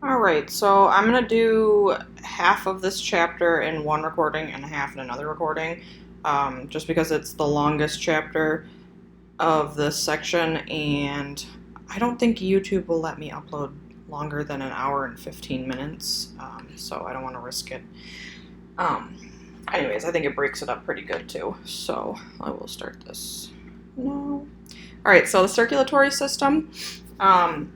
All right, so I'm gonna do half of this chapter in one recording and half in another recording, just because it's the longest chapter of this section, and I don't think YouTube will let me upload longer than an hour and 15 minutes, so I don't want to risk it. Um, Anyways, I think it breaks it up pretty good too, so I will start this now. All right, so the circulatory system. Um,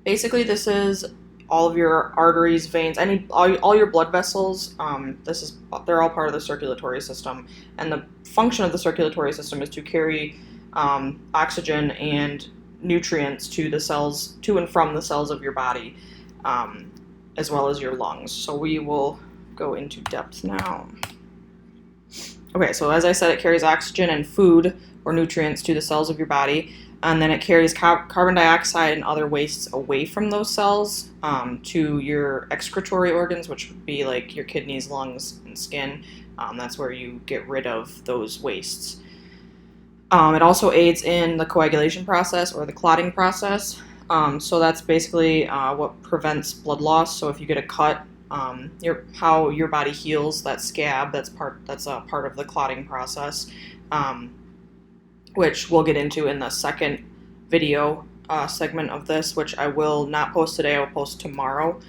Basically, this is all of your arteries, veins, all your blood vessels. They're all part of the circulatory system, and the function of the circulatory system is to carry oxygen and nutrients to the cells, to and from the cells of your body, um, as well as your lungs. So we will go into depth now. Okay, so as I said, it carries oxygen and food or nutrients to the cells of your body, and then it carries carbon dioxide and other wastes away from those cells to your excretory organs, which would be like your kidneys, lungs, and skin. That's where you get rid of those wastes. It also aids in the coagulation process or the clotting process. So that's basically what prevents blood loss. So if you get a cut, how your body heals that scab, that's a part of the clotting process, which we'll get into in the second video segment of this, which I will not post today. I will post tomorrow.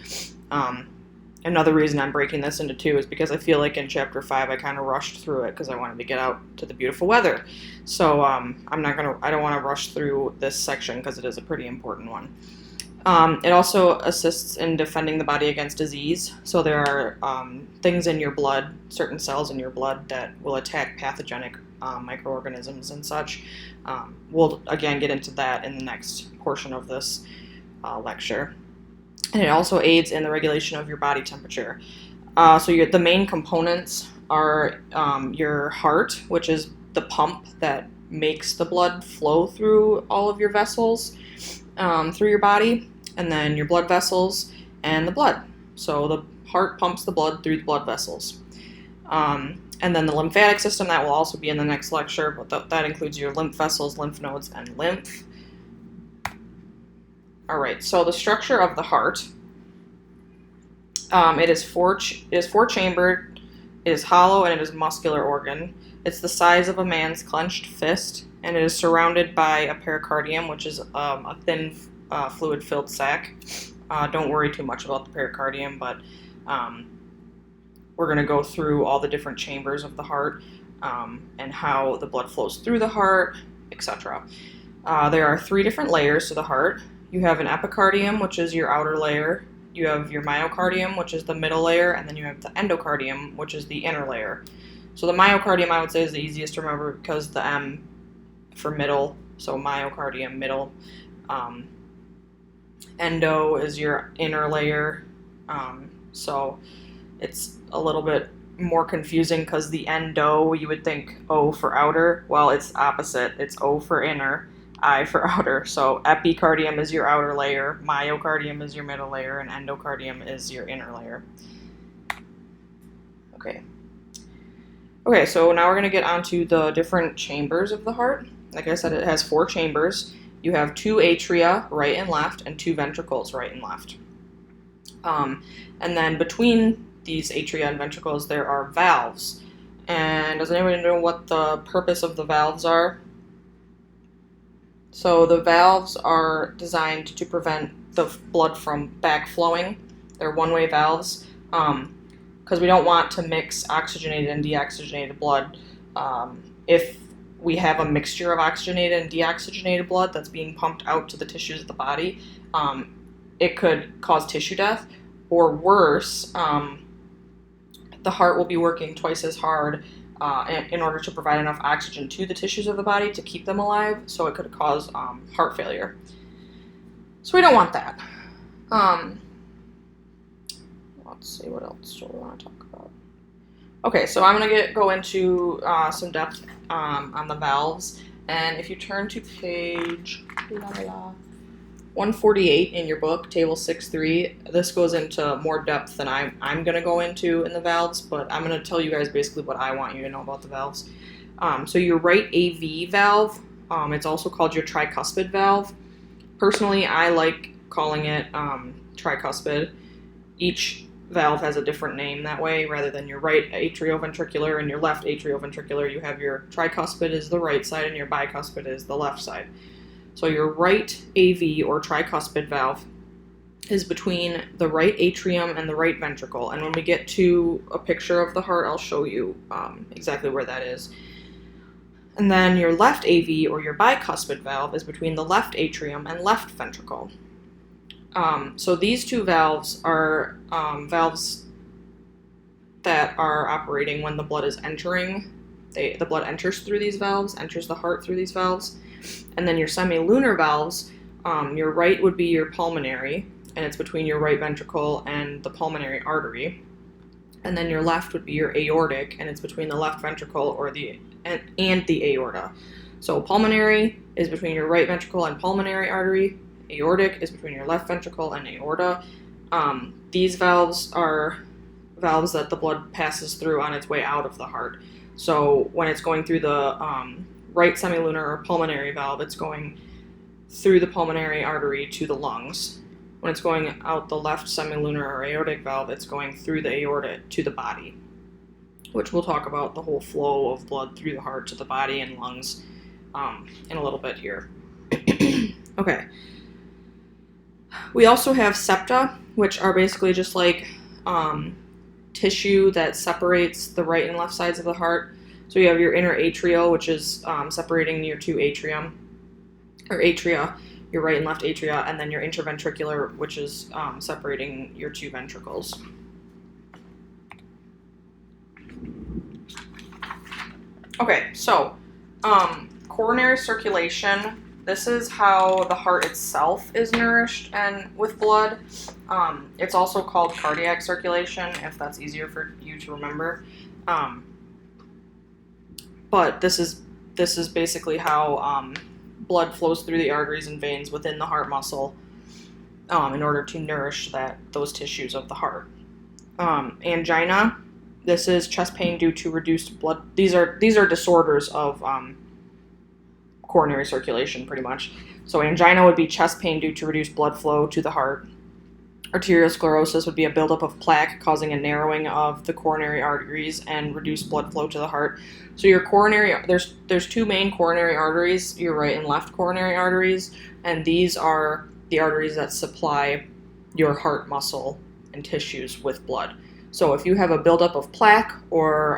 Another reason I'm breaking this into two is because I feel like in chapter 5 I kind of rushed through it because I wanted to get out to the beautiful weather. So I don't want to rush through this section because it is a pretty important one. It also assists in defending the body against disease. So there are things in your blood, certain cells in your blood that will attack pathogenic microorganisms and such. We'll again get into that in the next portion of this lecture. And it also aids in the regulation of your body temperature. The main components are your heart, which is the pump that makes the blood flow through all of your vessels through your body, and then your blood vessels and the blood. So the heart pumps the blood through the blood vessels. And then the lymphatic system, that will also be in the next lecture, but that includes your lymph vessels, lymph nodes, and lymph. All right, so the structure of the heart, it is four-chambered, it is hollow, and it is a muscular organ. It's the size of a man's clenched fist, and it is surrounded by a pericardium, which is a thin, fluid-filled sac. Don't worry too much about the pericardium, but we're going to go through all the different chambers of the heart and how the blood flows through the heart, etc. There are 3 different layers to the heart. You have an epicardium, which is your outer layer. You have your myocardium, which is the middle layer, and then you have the endocardium, which is the inner layer. So the myocardium, I would say, is the easiest to remember because the M for middle, so myocardium, middle. Endo is your inner layer, so it's a little bit more confusing because the endo, you would think O for outer. Well, it's opposite. It's O for inner, I for outer. So epicardium is your outer layer, myocardium is your middle layer, and endocardium is your inner layer. Okay, so now we're going to get onto the different chambers of the heart. Like I said, it has 4 chambers. You have 2 atria, right and left, and 2 ventricles, right and left. And then between these atria and ventricles, there are valves. And does anybody know what the purpose of the valves are? So the valves are designed to prevent the blood from backflowing. They're one-way valves because we don't want to mix oxygenated and deoxygenated blood. If we have a mixture of oxygenated and deoxygenated blood that's being pumped out to the tissues of the body, it could cause tissue death, or worse, the heart will be working twice as hard in order to provide enough oxygen to the tissues of the body to keep them alive, so it could cause heart failure. So we don't want that. Let's see, what else do we want to talk about? Okay, so I'm going to go into some depth on the valves, and if you turn to page 148 in your book, table 6.3, this goes into more depth than I'm going to go into in the valves, but I'm going to tell you guys basically what I want you to know about the valves. So your right AV valve, it's also called your tricuspid valve. Personally, I like calling it tricuspid. Each valve has a different name that way. Rather than your right atrioventricular and your left atrioventricular, you have your tricuspid is the right side and your bicuspid is the left side. So your right AV or tricuspid valve is between the right atrium and the right ventricle. And when we get to a picture of the heart, I'll show you exactly where that is. And then your left AV or your bicuspid valve is between the left atrium and left ventricle. So these two valves are valves that are operating when the blood is entering. The blood enters through these valves, enters the heart through these valves. And then your semilunar valves, your right would be your pulmonary, and it's between your right ventricle and the pulmonary artery. And then your left would be your aortic, and it's between the left ventricle and the aorta. So pulmonary is between your right ventricle and pulmonary artery. Aortic is between your left ventricle and aorta. These valves are valves that the blood passes through on its way out of the heart. So when it's going through the right semilunar or pulmonary valve, it's going through the pulmonary artery to the lungs. When it's going out the left semilunar or aortic valve, it's going through the aorta to the body, which we'll talk about the whole flow of blood through the heart to the body and lungs in a little bit here. Okay. We also have septa, which are basically just like tissue that separates the right and left sides of the heart. So you have your inner atrial, which is separating your two atria, your right and left atria, and then your interventricular, which is separating your two ventricles. Okay, so coronary circulation. This is how the heart itself is nourished and with blood. It's also called cardiac circulation, if that's easier for you to remember. But this is basically how blood flows through the arteries and veins within the heart muscle in order to nourish those tissues of the heart. Angina. This is chest pain due to reduced blood. These are disorders of coronary circulation, pretty much. So angina would be chest pain due to reduced blood flow to the heart. Arteriosclerosis would be a buildup of plaque causing a narrowing of the coronary arteries and reduced blood flow to the heart. So your coronary, there's two main coronary arteries, your right and left coronary arteries, and these are the arteries that supply your heart muscle and tissues with blood. So if you have a buildup of plaque or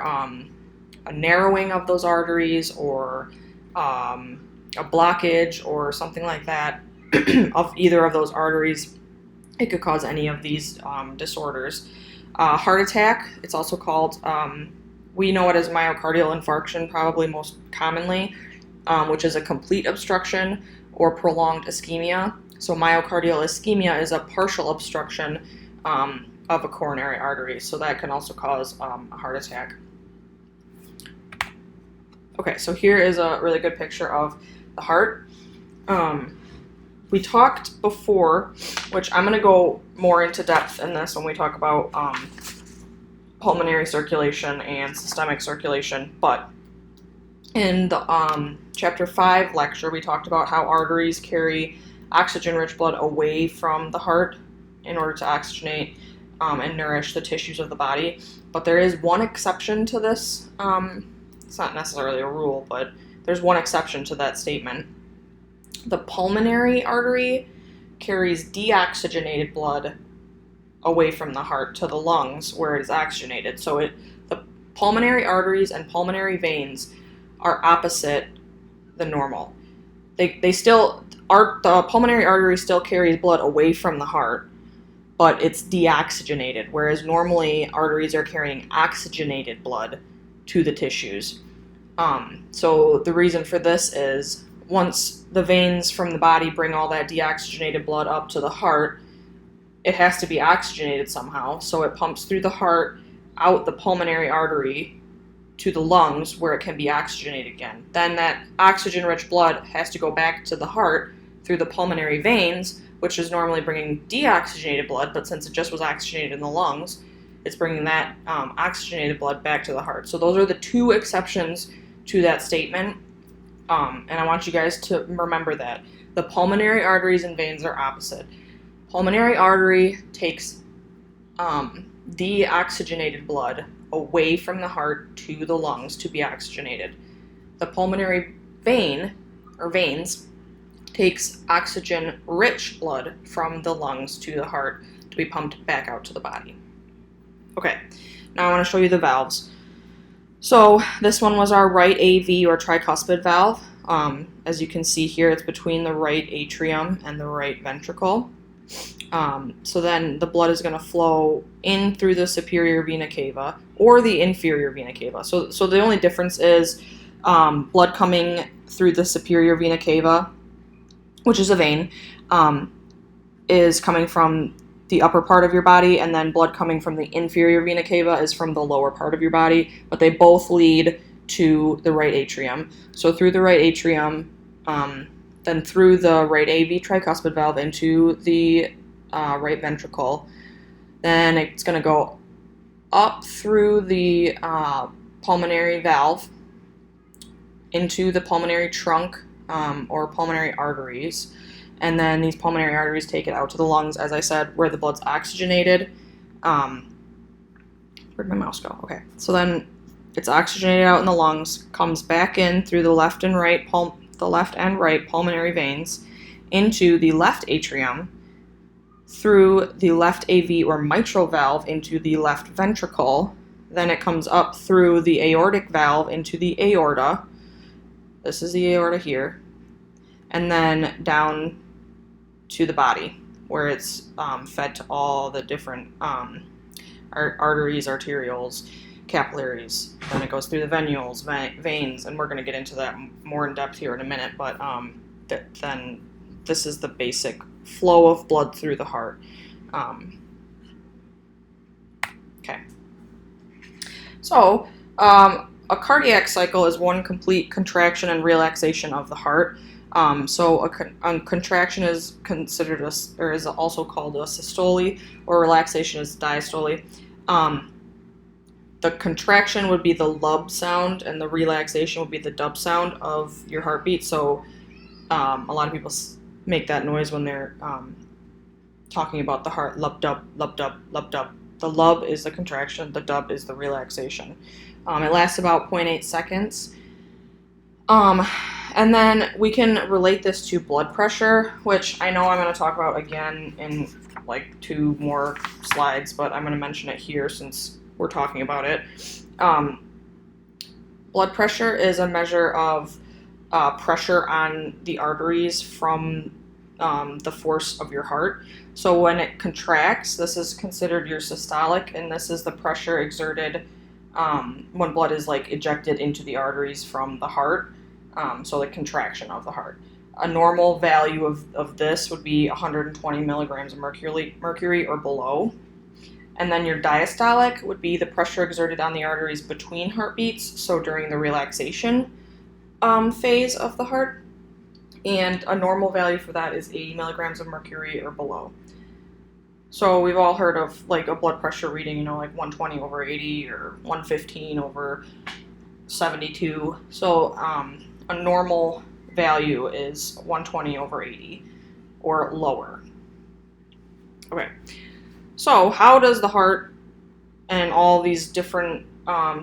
a narrowing of those arteries or a blockage or something like that of either of those arteries, it could cause any of these disorders. Heart attack, it's also called, we know it as myocardial infarction probably most commonly, which is a complete obstruction or prolonged ischemia. So myocardial ischemia is a partial obstruction of a coronary artery, so that can also cause a heart attack. Okay, so here is a really good picture of the heart. We talked before, which I'm going to go more into depth in this when we talk about pulmonary circulation and systemic circulation, but in the chapter 5 lecture, we talked about how arteries carry oxygen-rich blood away from the heart in order to oxygenate and nourish the tissues of the body. But there is one exception to this. It's not necessarily a rule, but there's one exception to that statement. The pulmonary artery carries deoxygenated blood away from the heart to the lungs where it is oxygenated. So the pulmonary arteries and pulmonary veins are opposite the normal. The pulmonary artery still carries blood away from the heart, but it's deoxygenated, whereas normally arteries are carrying oxygenated blood to the tissues. So the reason for this is once the veins from the body bring all that deoxygenated blood up to the heart, it has to be oxygenated somehow. So it pumps through the heart, out the pulmonary artery to the lungs where it can be oxygenated again. Then that oxygen-rich blood has to go back to the heart through the pulmonary veins, which is normally bringing deoxygenated blood, but since it just was oxygenated in the lungs, it's bringing that oxygenated blood back to the heart. So those are the two exceptions to that statement, and I want you guys to remember that. The pulmonary arteries and veins are opposite. Pulmonary artery takes deoxygenated blood away from the heart to the lungs to be oxygenated. The pulmonary vein, or veins, takes oxygen-rich blood from the lungs to the heart to be pumped back out to the body. Okay, now I want to show you the valves. So this one was our right AV or tricuspid valve. As you can see here, it's between the right atrium and the right ventricle. So then the blood is going to flow in through the superior vena cava or the inferior vena cava. So the only difference is blood coming through the superior vena cava, which is a vein, is coming from the upper part of your body, and then blood coming from the inferior vena cava is from the lower part of your body, but they both lead to the right atrium. So through the right atrium, then through the right AV tricuspid valve into the right ventricle, then it's going to go up through the pulmonary valve into the pulmonary trunk or pulmonary arteries, and then these pulmonary arteries take it out to the lungs, as I said, where the blood's oxygenated. Where'd my mouse go? Okay, so then it's oxygenated out in the lungs, comes back in through the left and right pulmonary veins into the left atrium, through the left AV or mitral valve into the left ventricle. Then it comes up through the aortic valve into the aorta. This is the aorta here. And then down to the body, where it's fed to all the different arteries, arterioles, capillaries. Then it goes through the venules, veins, and we're going to get into that more in depth here in a minute, but then this is the basic flow of blood through the heart. Okay. So, a cardiac cycle is one complete contraction and relaxation of the heart. So a contraction is considered or is also called a systole, or relaxation is diastole. The contraction would be the lub sound, and the relaxation would be the dub sound of your heartbeat. So a lot of people make that noise when they're talking about the heart. Lub dub, lub dub, lub dub. The lub is the contraction, the dub is the relaxation. It lasts about 0.8 seconds. And then we can relate this to blood pressure, which I know I'm going to talk about again in like 2 more slides, but I'm going to mention it here since we're talking about it. Blood pressure is a measure of pressure on the arteries from the force of your heart. So when it contracts, this is considered your systolic, and this is the pressure exerted when blood is like ejected into the arteries from the heart. So the contraction of the heart. A normal value of this would be 120 milligrams of mercury or below. And then your diastolic would be the pressure exerted on the arteries between heartbeats, so during the relaxation phase of the heart. And a normal value for that is 80 milligrams of mercury or below. So we've all heard of like a blood pressure reading, like 120 over 80 or 115 over 72. So a normal value is 120 over 80 or lower. Okay, so how does the heart and all these different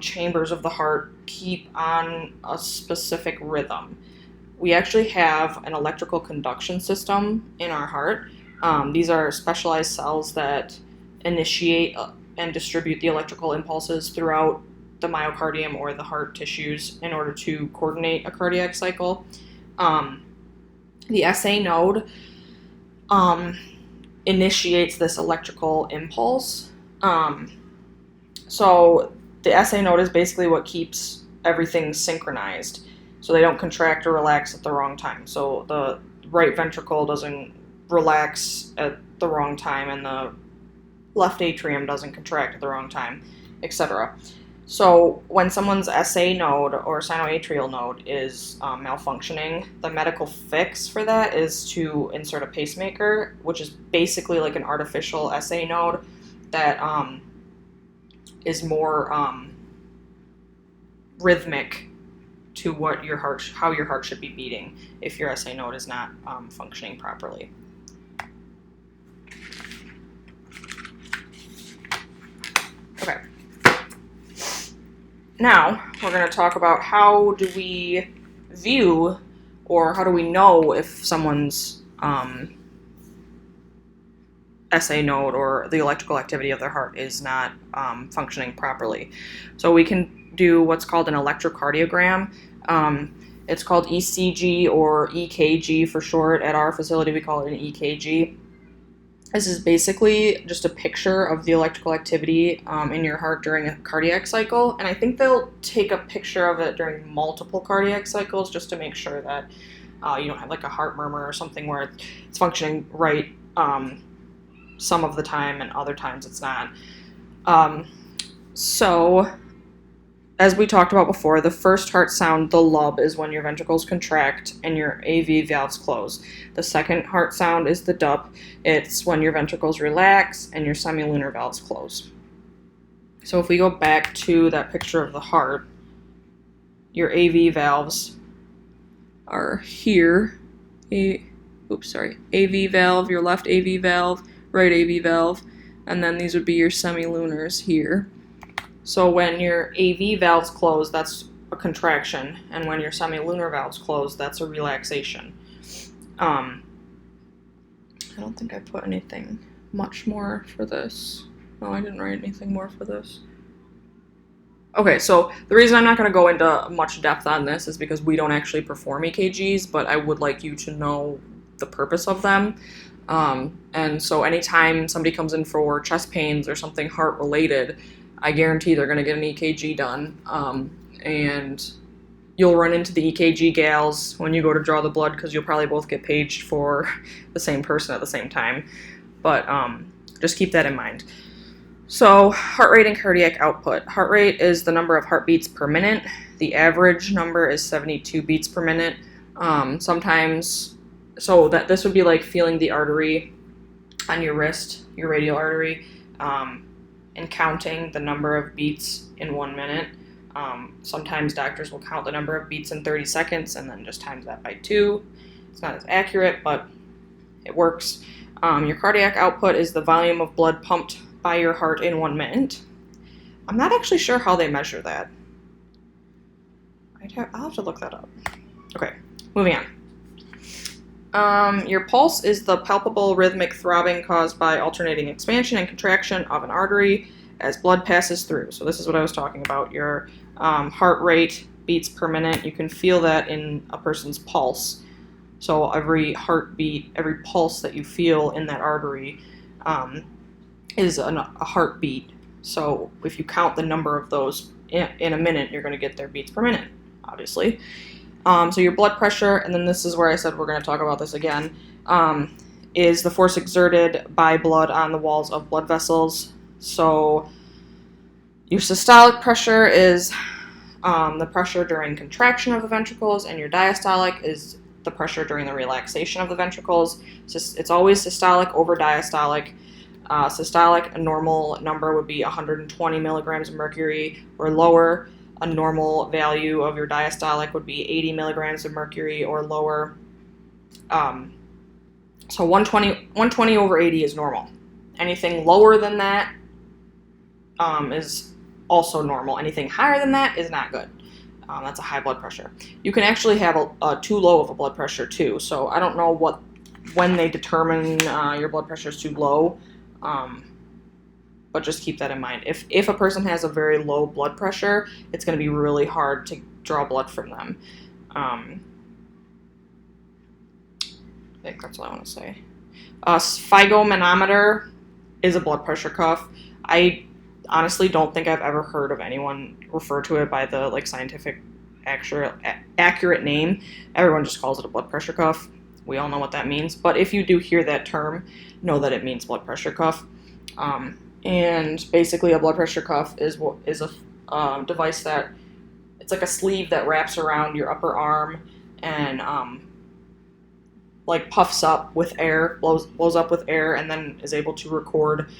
chambers of the heart keep on a specific rhythm? We actually have an electrical conduction system in our heart. These are specialized cells that initiate and distribute the electrical impulses throughout the myocardium or the heart tissues in order to coordinate a cardiac cycle. The SA node initiates this electrical impulse. So the SA node is basically what keeps everything synchronized, so they don't contract or relax at the wrong time. So the right ventricle doesn't relax at the wrong time, and the left atrium doesn't contract at the wrong time, etc. So when someone's SA node or sinoatrial node is malfunctioning, the medical fix for that is to insert a pacemaker, which is basically like an artificial SA node that is more rhythmic to what how your heart should be beating if your SA node is not functioning properly. Now, we're going to talk about how do we view or how do we know if someone's SA node or the electrical activity of their heart is not functioning properly. So we can do what's called an electrocardiogram. It's called ECG or EKG for short. At our facility, we call it an EKG. This is basically just a picture of the electrical activity in your heart during a cardiac cycle. And I think they'll take a picture of it during multiple cardiac cycles just to make sure that you don't have like a heart murmur or something where it's functioning right some of the time and other times it's not. So, as we talked about before, the first heart sound, the lub, is when your ventricles contract and your AV valves close. The second heart sound is the dup. It's when your ventricles relax and your semilunar valves close. So if we go back to that picture of the heart, your AV valves are here. AV valve, your left AV valve, right AV valve, and then these would be your semilunars here. So when your AV valves close, that's a contraction, and when your semilunar valves close, that's a relaxation. I don't think I put anything much more for this. No, I didn't write anything more for this. Okay, so the reason I'm not going to go into much depth on this is because we don't actually perform EKGs, but I would like you to know the purpose of them. And so anytime somebody comes in for chest pains or something heart-related, I guarantee they're going to get an EKG done, and you'll run into the EKG gals when you go to draw the blood because you'll probably both get paged for the same person at the same time, but just keep that in mind. So, heart rate and cardiac output. Heart rate is the number of heartbeats per minute. The average number is 72 beats per minute. Sometimes, so that this would be like feeling the artery on your wrist, your radial artery, and counting the number of beats in 1 minute. Sometimes doctors will count the number of beats in 30 seconds and then just times that by 2. It's not as accurate, but it works. Your cardiac output is the volume of blood pumped by your heart in 1 minute. I'm not actually sure how they measure that. I'll have to look that up. Okay, moving on. Your pulse is the palpable rhythmic throbbing caused by alternating expansion and contraction of an artery as blood passes through. So this is what I was talking about. Your heart rate, beats per minute, you can feel that in a person's pulse. So every heartbeat, every pulse that you feel in that artery is a heartbeat. So if you count the number of those in a minute, you're going to get their beats per minute, obviously. So your blood pressure, and then this is where I said we're going to talk about this again, is the force exerted by blood on the walls of blood vessels. So your systolic pressure is the pressure during contraction of the ventricles, and your diastolic is the pressure during the relaxation of the ventricles. It's always systolic over diastolic. Systolic, a normal number would be 120 milligrams of mercury or lower. A normal value of your diastolic would be 80 milligrams of mercury or lower. So 120 over 80 is normal. Anything lower than that is also normal. Anything higher than that is not good. That's a high blood pressure. You can actually have a too low of a blood pressure too. So I don't know when they determine your blood pressure is too low. But just keep that in mind. If a person has a very low blood pressure, it's going to be really hard to draw blood from them. I think that's all I want to say. Sphygmomanometer is a blood pressure cuff. I honestly don't think I've ever heard of anyone refer to it by the scientific accurate name. Everyone just calls it a blood pressure cuff. We all know what that means. But if you do hear that term, know that it means blood pressure cuff. And basically a blood pressure cuff is a device that, it's like a sleeve that wraps around your upper arm and puffs up with air, blows up with air, and then is able to record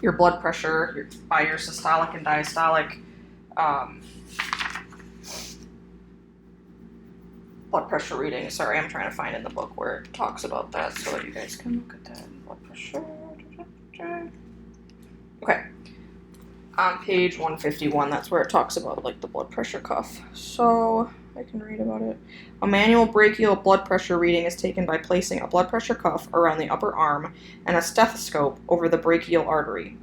your blood pressure by your systolic and diastolic blood pressure reading. Sorry, I'm trying to find in the book where it talks about that so that you guys can look at that blood pressure. Okay. On page 151, that's where it talks about like the blood pressure cuff. So I can read about it. A manual brachial blood pressure reading is taken by placing a blood pressure cuff around the upper arm and a stethoscope over the brachial artery.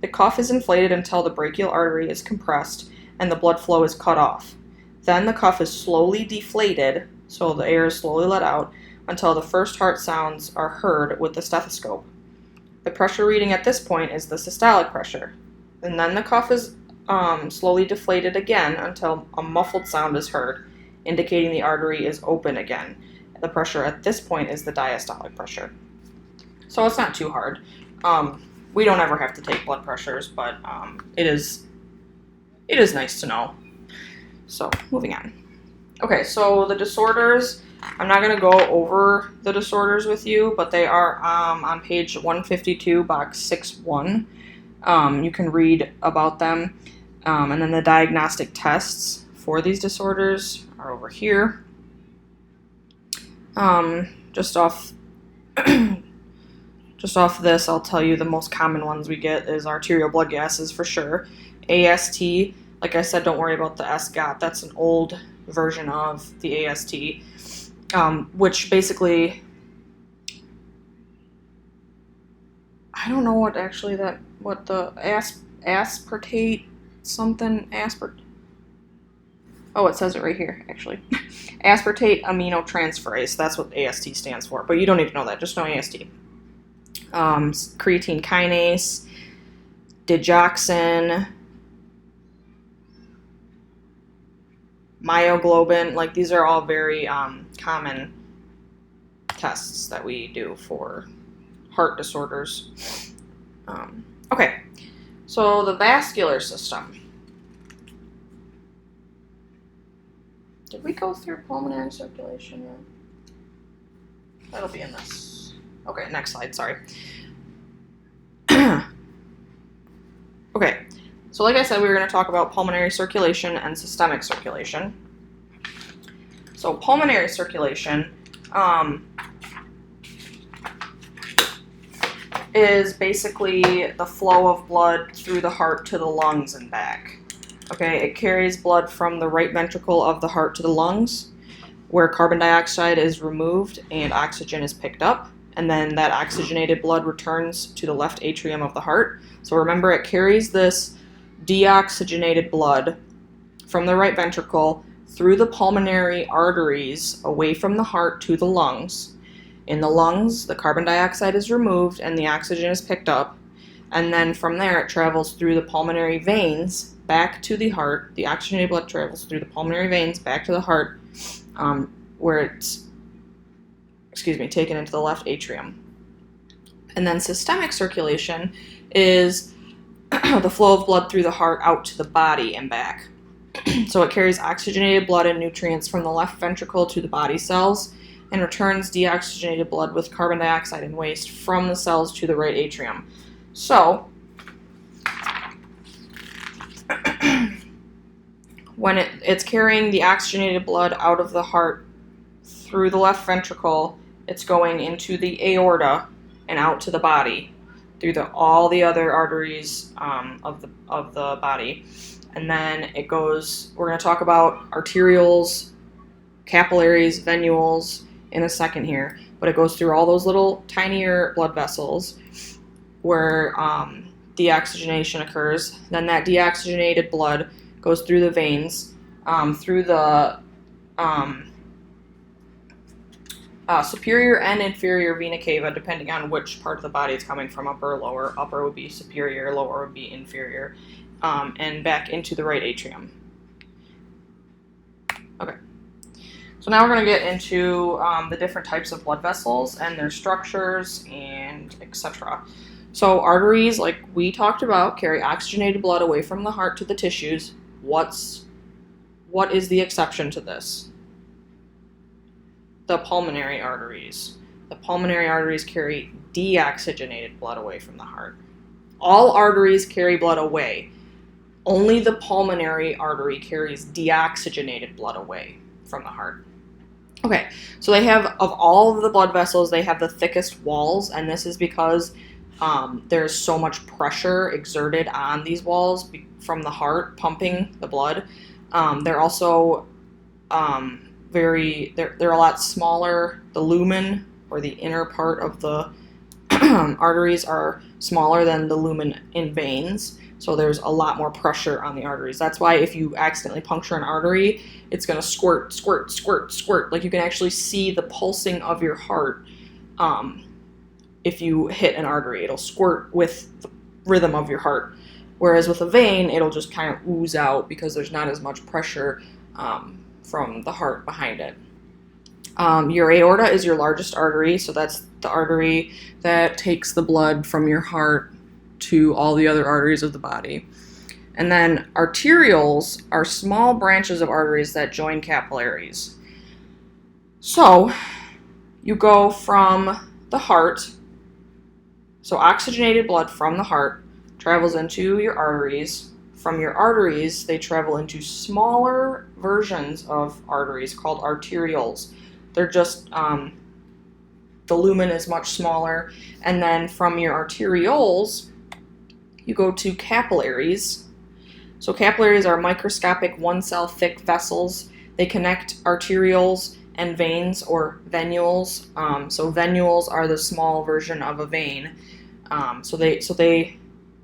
The cuff is inflated until the brachial artery is compressed and the blood flow is cut off. Then the cuff is slowly deflated, so the air is slowly let out, until the first heart sounds are heard with the stethoscope. The pressure reading at this point is the systolic pressure. And then the cuff is slowly deflated again until a muffled sound is heard, indicating the artery is open again. The pressure at this point is the diastolic pressure. So it's not too hard. We don't ever have to take blood pressures, but it is nice to know. So moving on. Okay, so the disorders, I'm not going to go over the disorders with you, but they are on page 152, box 6-1. You can read about them. And then the diagnostic tests for these disorders are over here. Just off this, I'll tell you the most common ones we get is arterial blood gases for sure. AST, like I said, don't worry about the SGOT. That's an old version of the AST, which basically, I don't know what the aspartate something, oh, it says it right here, actually. Aspartate aminotransferase, that's what AST stands for, but you don't need to know that, just know AST. Creatine kinase, digoxin, myoglobin, like these are all very common tests that we do for heart disorders. Okay, so the vascular system. Did we go through pulmonary circulation yet? That'll be in this. Okay, next slide, sorry. Okay, so like I said, we were going to talk about pulmonary circulation and systemic circulation. So pulmonary circulation is basically the flow of blood through the heart to the lungs and back. Okay, it carries blood from the right ventricle of the heart to the lungs, where carbon dioxide is removed and oxygen is picked up, and then that oxygenated blood returns to the left atrium of the heart. So remember, it carries this deoxygenated blood from the right ventricle through the pulmonary arteries away from the heart to the lungs. In the lungs, the carbon dioxide is removed and the oxygen is picked up, and then from there it travels through the pulmonary veins back to the heart. The oxygenated blood travels through the pulmonary veins back to the heart, where it's taken into the left atrium. And then systemic circulation is the flow of blood through the heart out to the body and back. So it carries oxygenated blood and nutrients from the left ventricle to the body cells and returns deoxygenated blood with carbon dioxide and waste from the cells to the right atrium. So when it's carrying the oxygenated blood out of the heart through the left ventricle, it's going into the aorta and out to the body through all the other arteries of the body. And then it goes, we're going to talk about arterioles, capillaries, venules in a second here, but it goes through all those little tinier blood vessels where deoxygenation occurs. Then that deoxygenated blood goes through the veins, through the superior and inferior vena cava, depending on which part of the body it's coming from, upper or lower. Upper would be superior, lower would be inferior, and back into the right atrium. Okay, so now we're going to get into the different types of blood vessels and their structures and etc. So arteries, like we talked about, carry oxygenated blood away from the heart to the tissues. What is the exception to this? The pulmonary arteries. The pulmonary arteries carry deoxygenated blood away from the heart. All arteries carry blood away. Only the pulmonary artery carries deoxygenated blood away from the heart. Okay, so they have, of all of the blood vessels, they have the thickest walls, and this is because there's so much pressure exerted on these walls from the heart pumping the blood. They're also they're a lot smaller. The lumen, or the inner part of the arteries, are smaller than the lumen in veins, so there's a lot more pressure on the arteries. That's why if you accidentally puncture an artery, it's going to squirt, squirt, squirt, squirt. Like, you can actually see the pulsing of your heart. If you hit an artery, it'll squirt with the rhythm of your heart. Whereas with a vein, it'll just kind of ooze out because there's not as much pressure from the heart behind it. Your aorta is your largest artery, so that's the artery that takes the blood from your heart to all the other arteries of the body. And then arterioles are small branches of arteries that join capillaries. So you go from the heart, so oxygenated blood from the heart travels into your arteries. From your arteries, they travel into smaller versions of arteries called arterioles. They're just, the lumen is much smaller. And then from your arterioles, you go to capillaries. So capillaries are microscopic one-cell thick vessels. They connect arterioles and veins, or venules. So venules are the small version of a vein. So they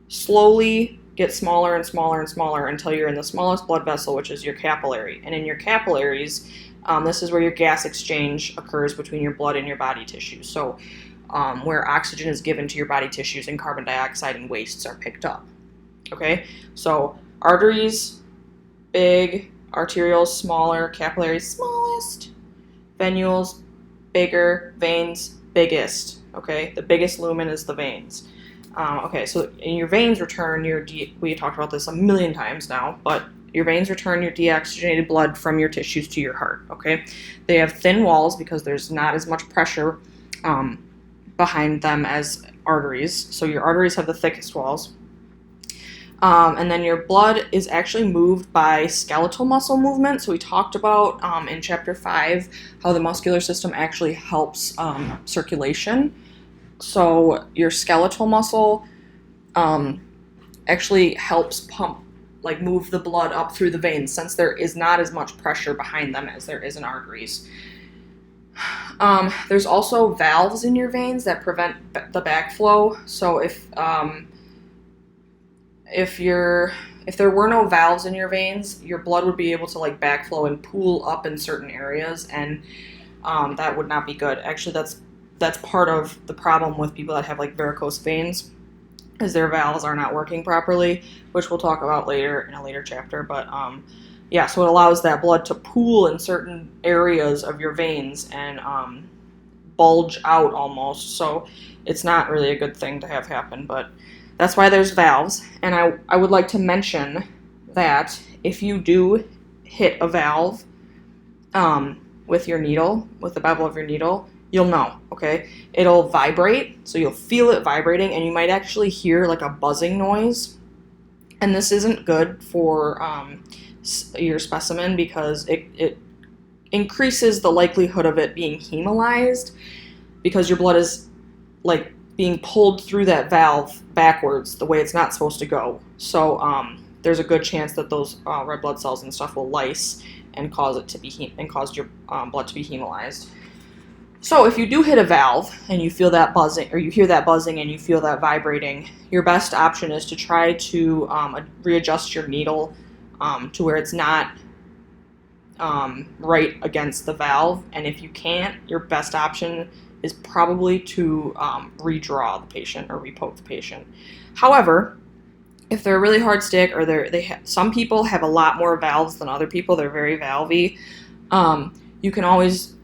slowly get smaller and smaller and smaller until you're in the smallest blood vessel, which is your capillary. And in your capillaries, this is where your gas exchange occurs between your blood and your body tissues. So where oxygen is given to your body tissues and carbon dioxide and wastes are picked up. Okay, so arteries, big; arterioles, smaller; capillaries, smallest; venules, bigger; veins, biggest. Okay, the biggest lumen is the veins. Okay, so in your veins return we talked about this a million times now, but your veins return your deoxygenated blood from your tissues to your heart. Okay, they have thin walls because there's not as much pressure behind them as arteries. So your arteries have the thickest walls. And then your blood is actually moved by skeletal muscle movement. So we talked about in chapter 5 how the muscular system actually helps circulation. So your skeletal muscle actually helps move the blood up through the veins, since there is not as much pressure behind them as there is in arteries. There's also valves in your veins that prevent the backflow. So if there were no valves in your veins, your blood would be able to backflow and pool up in certain areas, and that would not be good. Actually, that's part of the problem with people that have varicose veins, is their valves are not working properly, which we'll talk about later in a later chapter. But yeah, so it allows that blood to pool in certain areas of your veins and bulge out almost. So it's not really a good thing to have happen, but that's why there's valves. And I would like to mention that if you do hit a valve with your needle, with the bevel of your needle, you'll know, okay? It'll vibrate, so you'll feel it vibrating, and you might actually hear a buzzing noise. And this isn't good for your specimen, because it increases the likelihood of it being hemolyzed, because your blood is being pulled through that valve backwards the way it's not supposed to go. So there's a good chance that those red blood cells and stuff will lyse and cause it to be cause your blood to be hemolyzed. So if you do hit a valve and you feel that buzzing, or you hear that buzzing and you feel that vibrating, your best option is to try to readjust your needle to where it's not right against the valve. And if you can't, your best option is probably to redraw the patient or repoke the patient. However, if they're a really hard stick, or some people have a lot more valves than other people, they're very valvy, you can always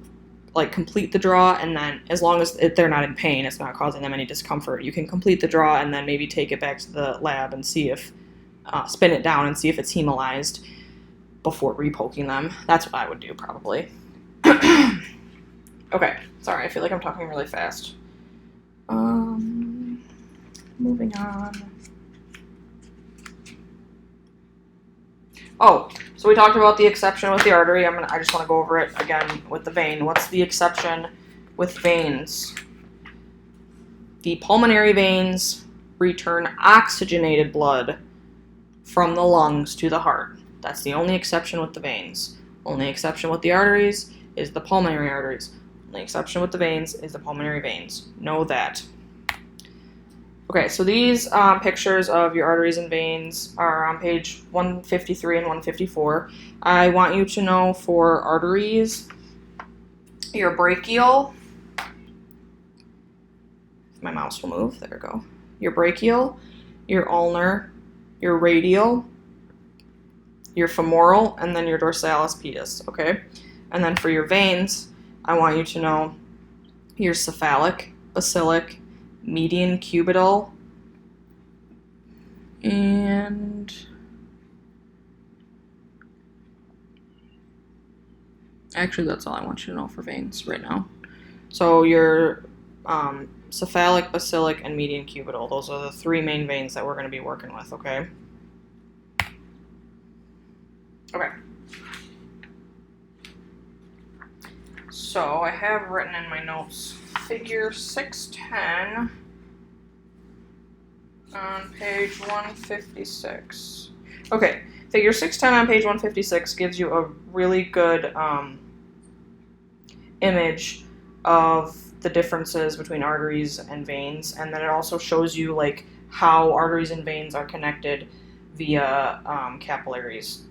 complete the draw, and then as long as they're not in pain, it's not causing them any discomfort, you can complete the draw and then maybe take it back to the lab and see if spin it down and see if it's hemolyzed before repoking them. That's what I would do, probably. Okay, sorry, I feel like I'm talking really fast. Moving on. Oh, so we talked about the exception with the artery. I just want to go over it again with the vein. What's the exception with veins? The pulmonary veins return oxygenated blood from the lungs to the heart. That's the only exception with the veins. Only exception with the arteries is the pulmonary arteries. Only exception with the veins is the pulmonary veins. Know that. Okay, so these pictures of your arteries and veins are on page 153 and 154. I want you to know for arteries, your brachial, my mouse will move, there we go. Your brachial, your ulnar, your radial, your femoral, and then your dorsalis pedis, okay? And then for your veins, I want you to know your cephalic, basilic, median cubital, and actually that's all I want you to know for veins right now. So your cephalic, basilic, and median cubital, those are the three main veins that we're going to be working with, okay? Okay. So I have written in my notes figure 610 on page 156. Okay, figure 610 on page 156 gives you a really good image of the differences between arteries and veins, and then it also shows you like how arteries and veins are connected via capillaries.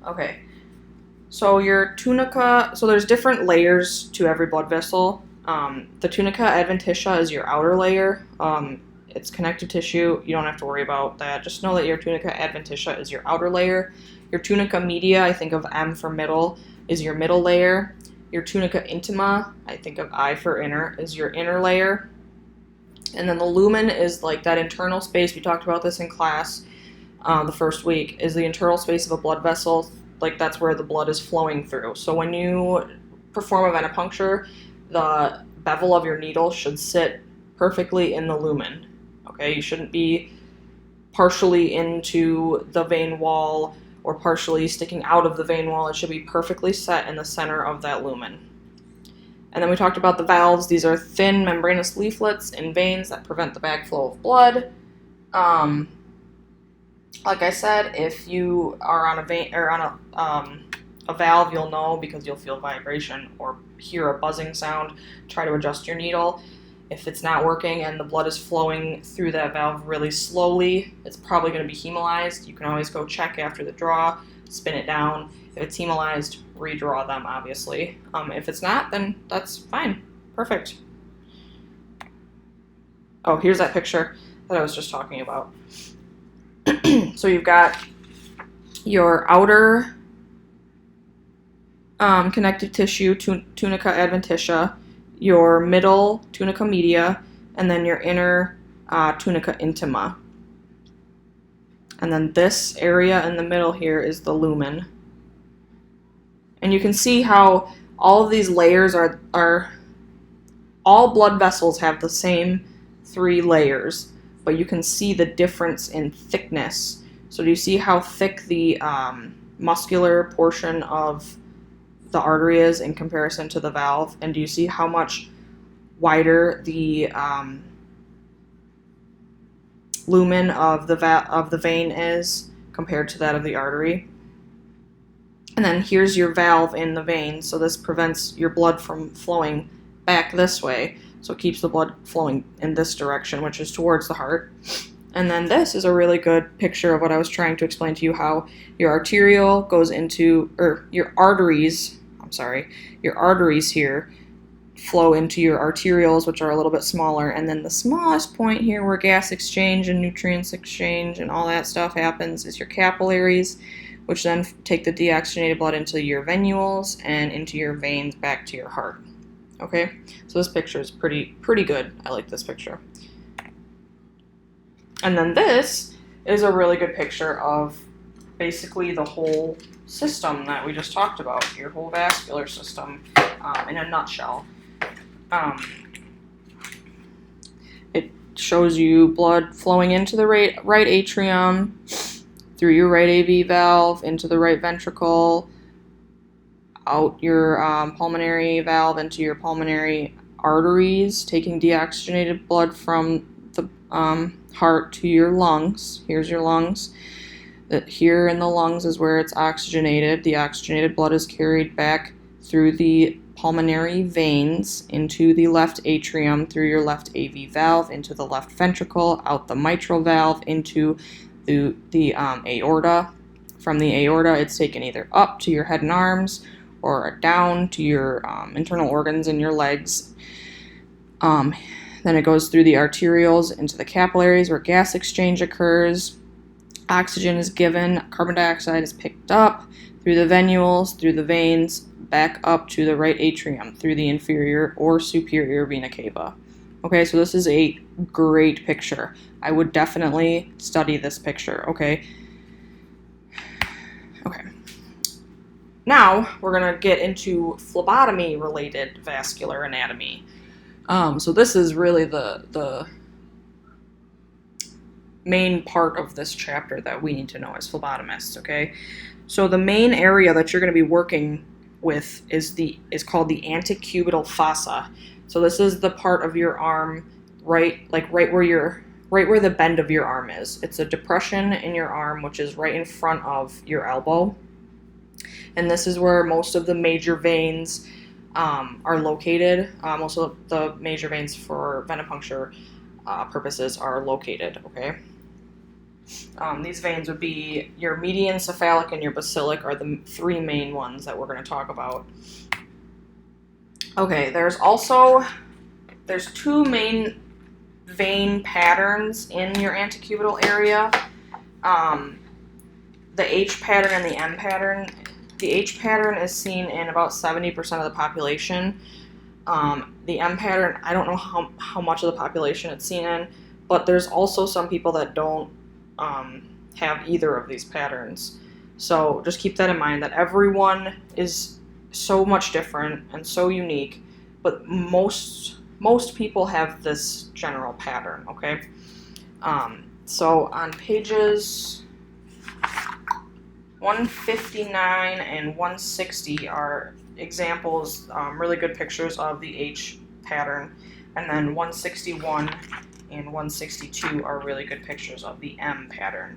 Okay, so your tunica, so there's different layers to every blood vessel. The tunica adventitia is your outer layer. It's connective tissue. You don't have to worry about that. Just know that your tunica adventitia is your outer layer. Your tunica media, I think of M for middle, is your middle layer. Your tunica intima, I think of I for inner, is your inner layer. And then the lumen is like that internal space. We talked about this in class the first week, is the internal space of a blood vessel. Like that's where the blood is flowing through. So when you perform a venipuncture, the bevel of your needle should sit perfectly in the lumen. Okay, you shouldn't be partially into the vein wall or partially sticking out of the vein wall. It should be perfectly set in the center of that lumen. And then we talked about the valves. These are thin membranous leaflets in veins that prevent the backflow of blood. Like I said, if you are on a vein or on a valve, you'll know because you'll feel vibration or hear a buzzing sound. Try to adjust your needle. If it's not working and the blood is flowing through that valve really slowly, it's probably going to be hemolyzed. You can always go check after the draw, spin it down. If it's hemolyzed, redraw them, obviously. If it's not, then that's fine. Perfect. Oh, here's that picture that I was just talking about. So you've got your outer connective tissue, tunica adventitia, your middle tunica media, and then your inner tunica intima. And then this area in the middle here is the lumen. And you can see how all of these layers are all blood vessels have the same 3 layers, but you can see the difference in thickness. So do you see how thick the muscular portion of the artery is in comparison to the valve? And do you see how much wider the lumen of the vein is compared to that of the artery? And then here's your valve in the vein, so this prevents your blood from flowing back this way, so it keeps the blood flowing in this direction, which is towards the heart. And then this is a really good picture of what I was trying to explain to you, how your arterial goes into, or your arteries here flow into your arterioles, which are a little bit smaller, and then the smallest point here where gas exchange and nutrients exchange and all that stuff happens is your capillaries, which then take the deoxygenated blood into your venules and into your veins back to your heart. Okay, so this picture is pretty good. I like this picture. And then this is a really good picture of basically the whole system that we just talked about, your whole vascular system in a nutshell. It shows you blood flowing into the right atrium, through your right AV valve, into the right ventricle, out your pulmonary valve, into your pulmonary arteries, taking deoxygenated blood from the heart to your lungs. Here's your lungs. Here in the lungs is where it's oxygenated. The oxygenated blood is carried back through the pulmonary veins into the left atrium, through your left AV valve, into the left ventricle, out the mitral valve, into the aorta. From the aorta, it's taken either up to your head and arms or down to your internal organs in your legs. Then it goes through the arterioles into the capillaries where gas exchange occurs. Oxygen is given, carbon dioxide is picked up through the venules, through the veins, back up to the right atrium, through the inferior or superior vena cava. Okay, so this is a great picture. I would definitely study this picture, okay? Okay. Now, we're going to get into phlebotomy-related vascular anatomy. So this is really the main part of this chapter that we need to know as phlebotomists, okay? So the main area that you're going to be working with is called the antecubital fossa. So this is the part of your arm right where the bend of your arm is. It's a depression in your arm which is right in front of your elbow. And this is where most of the major veins are located. Most of the major veins for venipuncture purposes are located, okay? These veins would be your median cephalic and your basilic are the three main ones that we're going to talk about. Okay, there's two main vein patterns in your antecubital area. The H pattern and the M pattern. The H pattern is seen in about 70% of the population. The M pattern, I don't know how much of the population it's seen in, but there's also some people that don't have either of these patterns. So just keep that in mind, that everyone is so much different and so unique, but most people have this general pattern, okay? So on pages 159 and 160 are examples, really good pictures of the H pattern, and then 161 and 162 are really good pictures of the M pattern.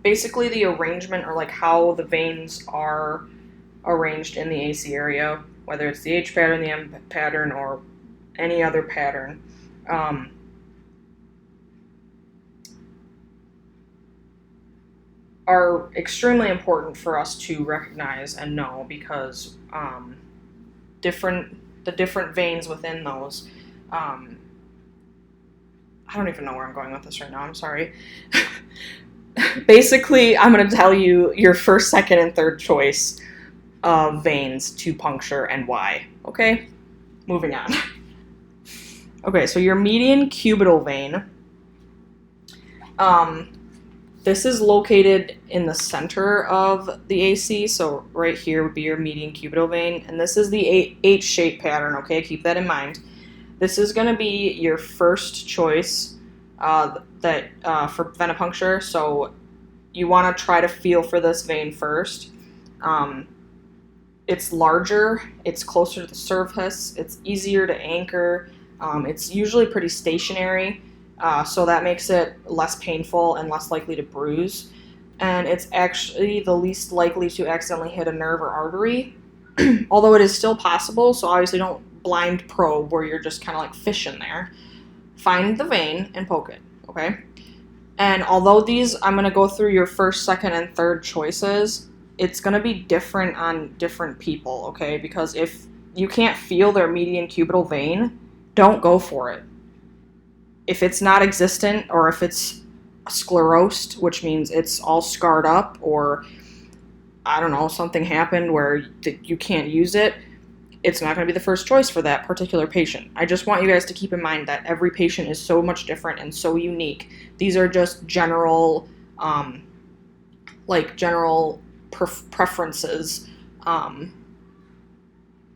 Basically the arrangement, or like how the veins are arranged in the AC area, whether it's the H pattern, the M pattern, or any other pattern, are extremely important for us to recognize and know, because the different veins within those, I don't even know where I'm going with this right now, I'm sorry. Basically, I'm going to tell you your first, second, and third choice of veins to puncture and why, okay? Moving on. Okay, so your median cubital vein, this is located in the center of the AC, so right here would be your median cubital vein, and this is the H-shaped pattern, okay? Keep that in mind. This is going to be your first choice for venipuncture, so you want to try to feel for this vein first. It's larger, it's closer to the surface, it's easier to anchor, it's usually pretty stationary, so that makes it less painful and less likely to bruise. And it's actually the least likely to accidentally hit a nerve or artery, although it is still possible, so obviously don't blind probe where you're just kind of like fishing there. Find the vein and poke it, okay? And although these, I'm going to go through your first, second, and third choices, it's going to be different on different people, okay? Because if you can't feel their median cubital vein, don't go for it. If it's not existent, or if it's sclerosed, which means it's all scarred up, or I don't know, something happened where you can't use it, it's not going to be the first choice for that particular patient. I just want you guys to keep in mind that every patient is so much different and so unique. These are just general, preferences.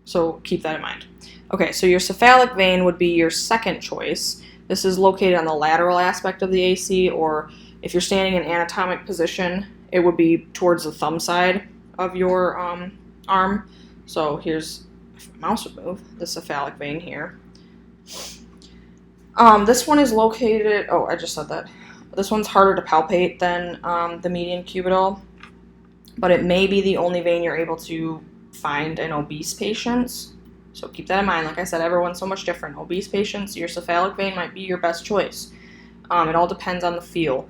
So keep that in mind. Okay, so your cephalic vein would be your second choice. This is located on the lateral aspect of the AC, or If you're standing in anatomic position, it would be towards the thumb side of your arm. So here's, if my mouse would move, the cephalic vein here. This one is located, oh, I just said that. This one's harder to palpate than the median cubital, but it may be the only vein you're able to find in obese patients. So keep that in mind. Like I said, everyone's so much different. Obese patients, your cephalic vein might be your best choice. It all depends on the feel.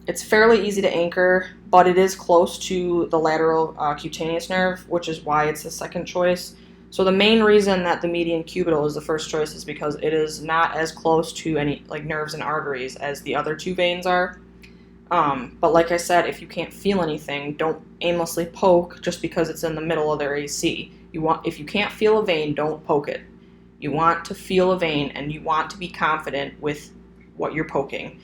It's fairly easy to anchor, but it is close to the lateral cutaneous nerve, which is why it's the second choice. So the main reason that the median cubital is the first choice is because it is not as close to any like nerves and arteries as the other two veins are. But like I said, if you can't feel anything, don't aimlessly poke just because it's in the middle of their AC. If you can't feel a vein, don't poke it. You want to feel a vein, and you want to be confident with what you're poking,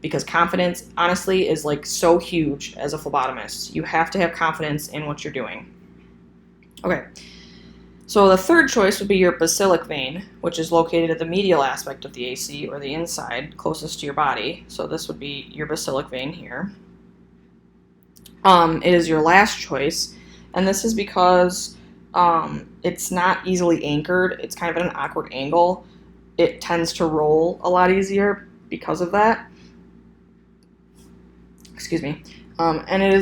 because confidence, honestly, is like so huge as a phlebotomist. You have to have confidence in what you're doing. Okay. So the third choice would be your basilic vein, which is located at the medial aspect of the AC, or the inside, closest to your body. So this would be your basilic vein here. It is your last choice, and this is because it's not easily anchored. It's kind of at an awkward angle. It tends to roll a lot easier because of that. Excuse me. And it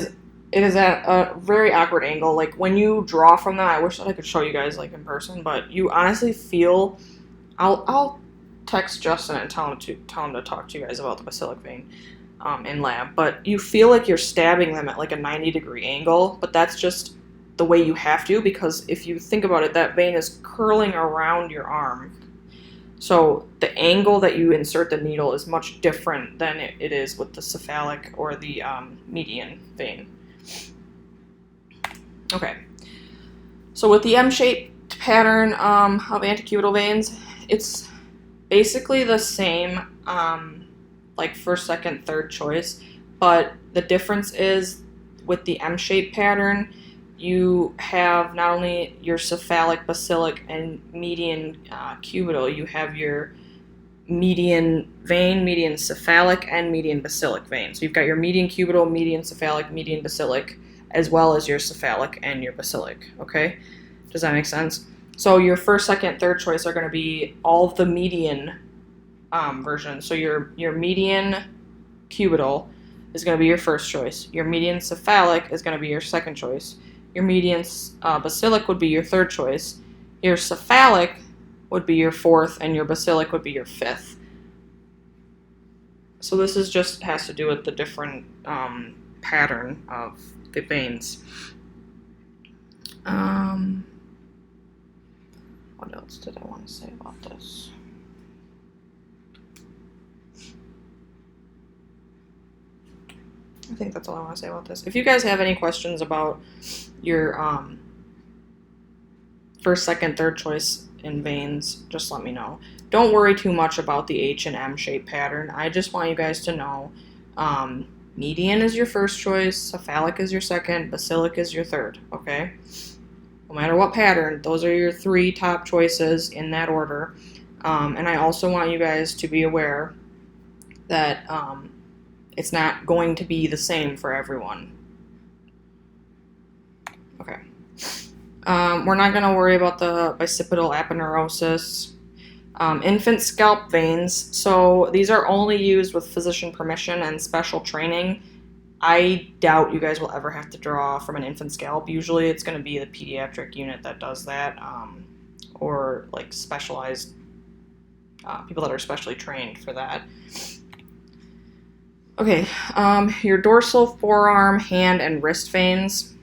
is at a very awkward angle. Like when you draw from that, I wish that I could show you guys like in person, but you honestly feel. I'll text Justin and tell him to talk to you guys about the basilic vein in lab. But you feel like you're stabbing them at like a 90-degree angle, but that's just the way you have to, because if you think about it, that vein is curling around your arm. So the angle that you insert the needle is much different than it is with the cephalic or the median vein. Okay, so with the M-shaped pattern of antecubital veins, it's basically the same, like first, second, third choice, but the difference is with the M-shaped pattern, you have not only your cephalic, basilic, and median cubital, you have your median vein, median cephalic, and median basilic vein. So you've got your median cubital, median cephalic, median basilic, as well as your cephalic and your basilic, okay? Does that make sense? So your first, second, third choice are going to be all of the median versions. So your median cubital is going to be your first choice. Your median cephalic is going to be your second choice. Your median basilic would be your third choice. Your cephalic would be your fourth, and your basilic would be your fifth. So this is just has to do with the different pattern of the veins. What else did I want to say about this? I think that's all I want to say about this. If you guys have any questions about your first, second, third choice in veins, just let me know. Don't worry too much about the H and M shape pattern. I just want you guys to know median is your first choice, cephalic is your second, basilic is your third, okay? No matter what pattern, those are your three top choices in that order. And I also want you guys to be aware that it's not going to be the same for everyone. Okay. We're not going to worry about the bicipital aponeurosis. Infant scalp veins. So these are only used with physician permission and special training. I doubt you guys will ever have to draw from an infant scalp. Usually it's going to be the pediatric unit that does that, or like specialized people that are specially trained for that. Okay, your dorsal forearm, hand, and wrist veins.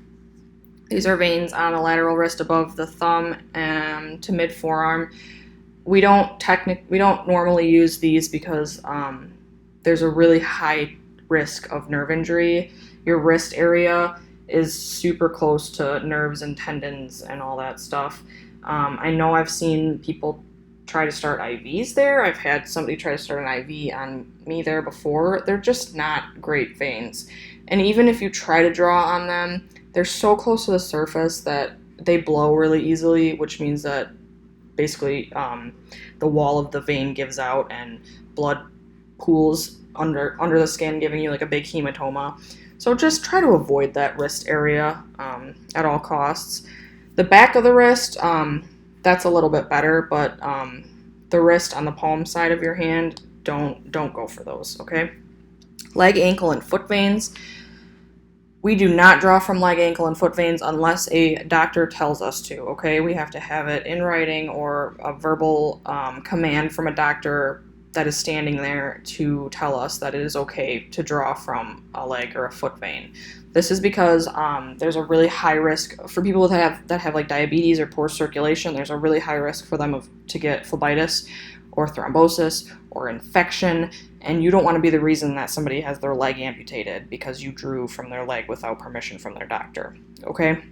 These are veins on the lateral wrist above the thumb to mid forearm. We don't normally use these because there's a really high risk of nerve injury. Your wrist area is super close to nerves and tendons and all that stuff. I know I've seen people try to start IVs there. I've had somebody try to start an IV on me there before. They're just not great veins. And even if you try to draw on them, they're so close to the surface that they blow really easily, which means that basically the wall of the vein gives out and blood pools under the skin, giving you like a big hematoma. So just try to avoid that wrist area at all costs. The back of the wrist, that's a little bit better, but the wrist on the palm side of your hand, don't go for those, okay? Leg, ankle, and foot veins. We do not draw from leg, ankle, and foot veins unless a doctor tells us to, okay? We have to have it in writing or a verbal command from a doctor that is standing there to tell us that it is okay to draw from a leg or a foot vein. This is because there's a really high risk for people that have like diabetes or poor circulation. There's a really high risk for them to get phlebitis or thrombosis or infection, and you don't want to be the reason that somebody has their leg amputated because you drew from their leg without permission from their doctor, okay?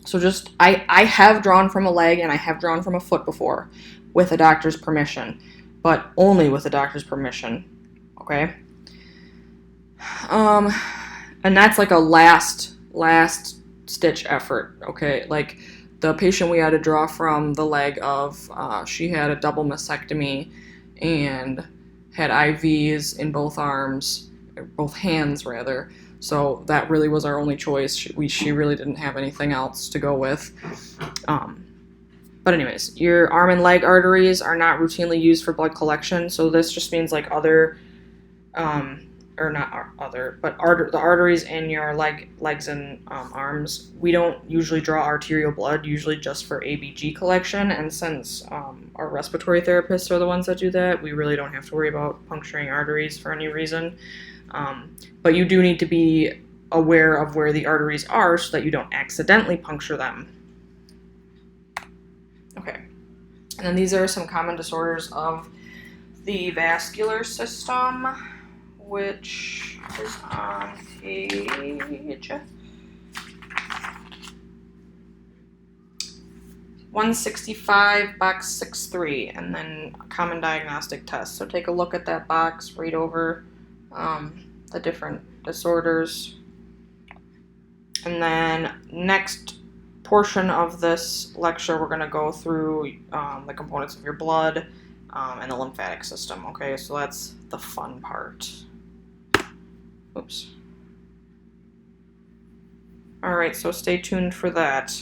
So just, I have drawn from a leg and I have drawn from a foot before with a doctor's permission, but only with a doctor's permission, okay? And that's like a last stitch effort, okay? Like the patient we had to draw from the leg of, she had a double mastectomy and had IVs in both arms, or both hands rather. So that really was our only choice. She really didn't have anything else to go with. But anyways, your arm and leg arteries are not routinely used for blood collection. So this just means like other, or not other, but the arteries in your legs and arms. We don't usually draw arterial blood, usually just for ABG collection. And since our respiratory therapists are the ones that do that, we really don't have to worry about puncturing arteries for any reason. But you do need to be aware of where the arteries are so that you don't accidentally puncture them. Okay. And then these are some common disorders of the vascular system, which is on page 165, box 63, and then common diagnostic tests. So take a look at that box, read over the different disorders. And then next portion of this lecture, we're going to go through the components of your blood and the lymphatic system, okay? So that's the fun part. Oops. All right, so stay tuned for that.